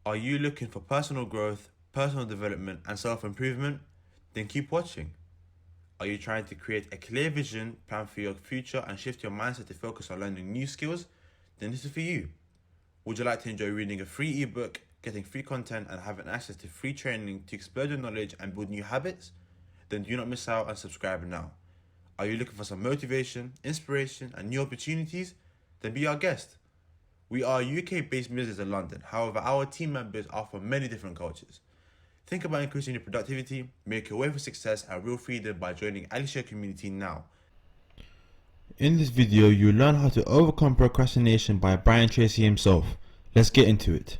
Are you looking for personal growth, personal development, and self improvement? Then keep watching. Are you trying to create a clear vision, plan for your future, and shift your mindset to focus on learning new skills? Then this is for you. Would you like to enjoy reading a free ebook, getting free content, and having access to free training to explode your knowledge and build new habits? Then do not miss out and subscribe now. Are you looking for some motivation, inspiration, and new opportunities? Then be our guest. We are a UK-based business in London. However, our team members are from many different cultures. Think about increasing your productivity, make your way for success and real freedom by joining AliSher community now. In this video, you'll learn how to overcome procrastination by Brian Tracy himself. Let's get into it.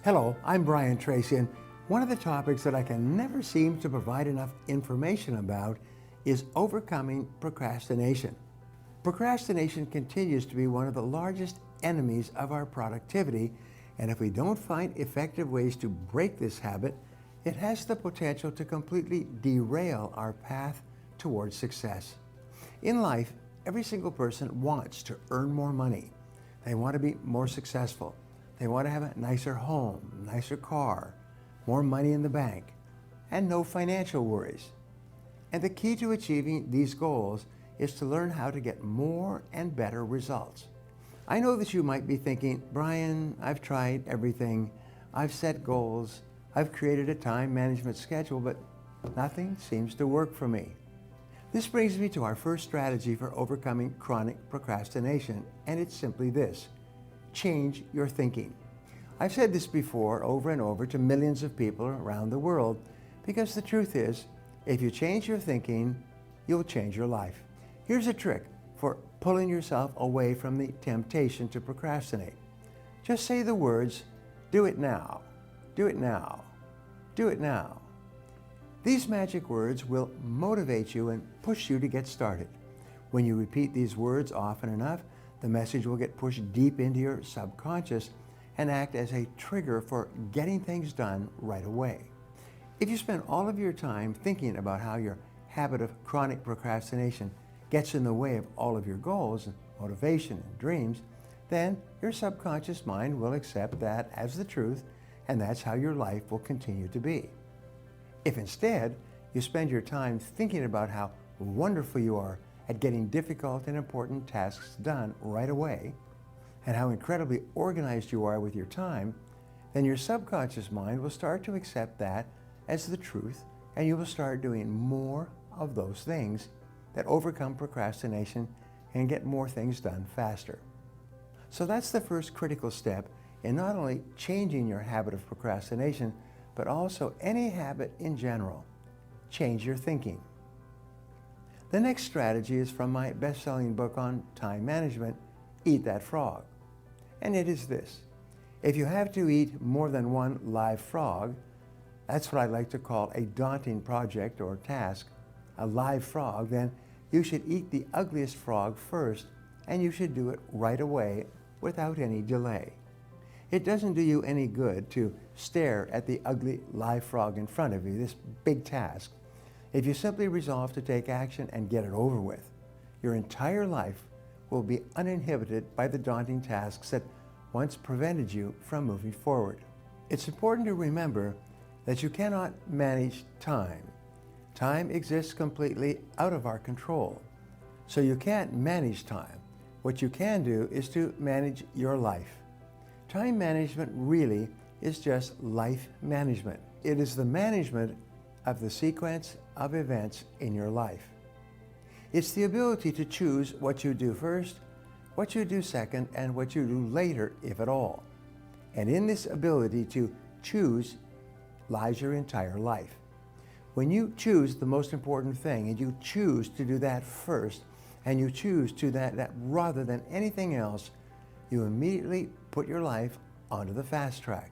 Hello, I'm Brian Tracy, and one of the topics that I can never seem to provide enough information about is overcoming procrastination. Procrastination continues to be one of the largest enemies of our productivity, and if we don't find effective ways to break this habit, it has the potential to completely derail our path towards success. In life, every single person wants to earn more money. They want to be more successful. They want to have a nicer home, nicer car, more money in the bank, and no financial worries. And the key to achieving these goals is to learn how to get more and better results. I know that you might be thinking, Brian, I've tried everything. I've set goals. I've created a time management schedule, but nothing seems to work for me. This brings me to our first strategy for overcoming chronic procrastination, and it's simply this: change your thinking. I've said this before over and over to millions of people around the world, because the truth is, if you change your thinking, you'll change your life. Here's a trick for pulling yourself away from the temptation to procrastinate. Just say the words, do it now, do it now, do it now. These magic words will motivate you and push you to get started. When you repeat these words often enough, the message will get pushed deep into your subconscious and act as a trigger for getting things done right away. If you spend all of your time thinking about how your habit of chronic procrastination gets in the way of all of your goals and motivation and dreams, then your subconscious mind will accept that as the truth, and that's how your life will continue to be. If instead you spend your time thinking about how wonderful you are at getting difficult and important tasks done right away, and how incredibly organized you are with your time, then your subconscious mind will start to accept that as the truth, and you will start doing more of those things that overcome procrastination and get more things done faster. So that's the first critical step in not only changing your habit of procrastination, but also any habit in general. Change your thinking. The next strategy is from my best-selling book on time management, Eat That Frog. And it is this: if you have to eat more than one live frog, that's what I like to call a daunting project or task, a live frog, then you should eat the ugliest frog first, and you should do it right away without any delay. It doesn't do you any good to stare at the ugly live frog in front of you, this big task, if you simply resolve to take action and get it over with. Your entire life will be uninhibited by the daunting tasks that once prevented you from moving forward. It's important to remember that you cannot manage time. Time exists completely out of our control. So you can't manage time. What you can do is to manage your life. Time management really is just life management. It is the management of the sequence of events in your life. It's the ability to choose what you do first, what you do second, and what you do later, if at all. And in this ability to choose lies your entire life. When you choose the most important thing, and you choose to do that first, and you choose to do that rather than anything else, you immediately put your life onto the fast track.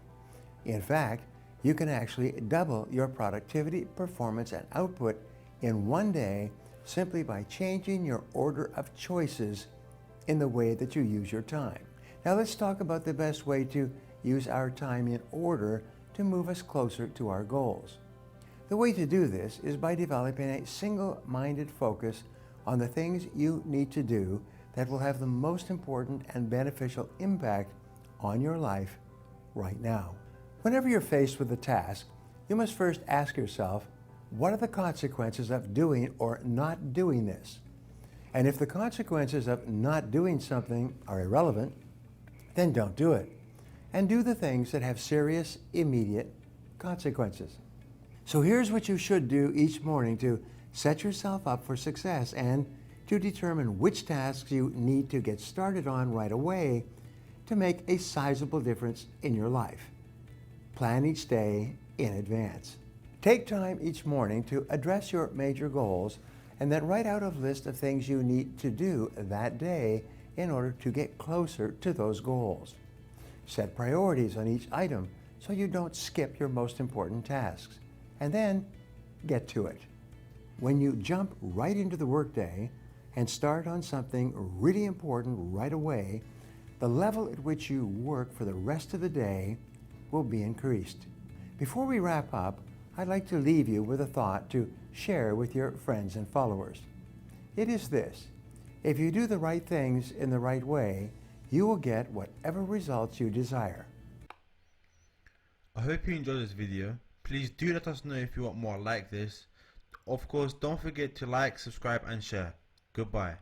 In fact, you can actually double your productivity, performance, and output in one day simply by changing your order of choices in the way that you use your time. Now let's talk about the best way to use our time in order to move us closer to our goals. The way to do this is by developing a single-minded focus on the things you need to do that will have the most important and beneficial impact on your life right now. Whenever you're faced with a task, you must first ask yourself, what are the consequences of doing or not doing this? And if the consequences of not doing something are irrelevant, then don't do it. And do the things that have serious, immediate consequences. So here's what you should do each morning to set yourself up for success and to determine which tasks you need to get started on right away to make a sizable difference in your life. Plan each day in advance. Take time each morning to address your major goals and then write out a list of things you need to do that day in order to get closer to those goals. Set priorities on each item so you don't skip your most important tasks. And then get to it. When you jump right into the workday and start on something really important right away, the level at which you work for the rest of the day will be increased. Before we wrap up, I'd like to leave you with a thought to share with your friends and followers. It is this: if you do the right things in the right way, you will get whatever results you desire. I hope you enjoyed this video. Please do let us know if you want more like this. Of course, don't forget to like, subscribe and share. Goodbye.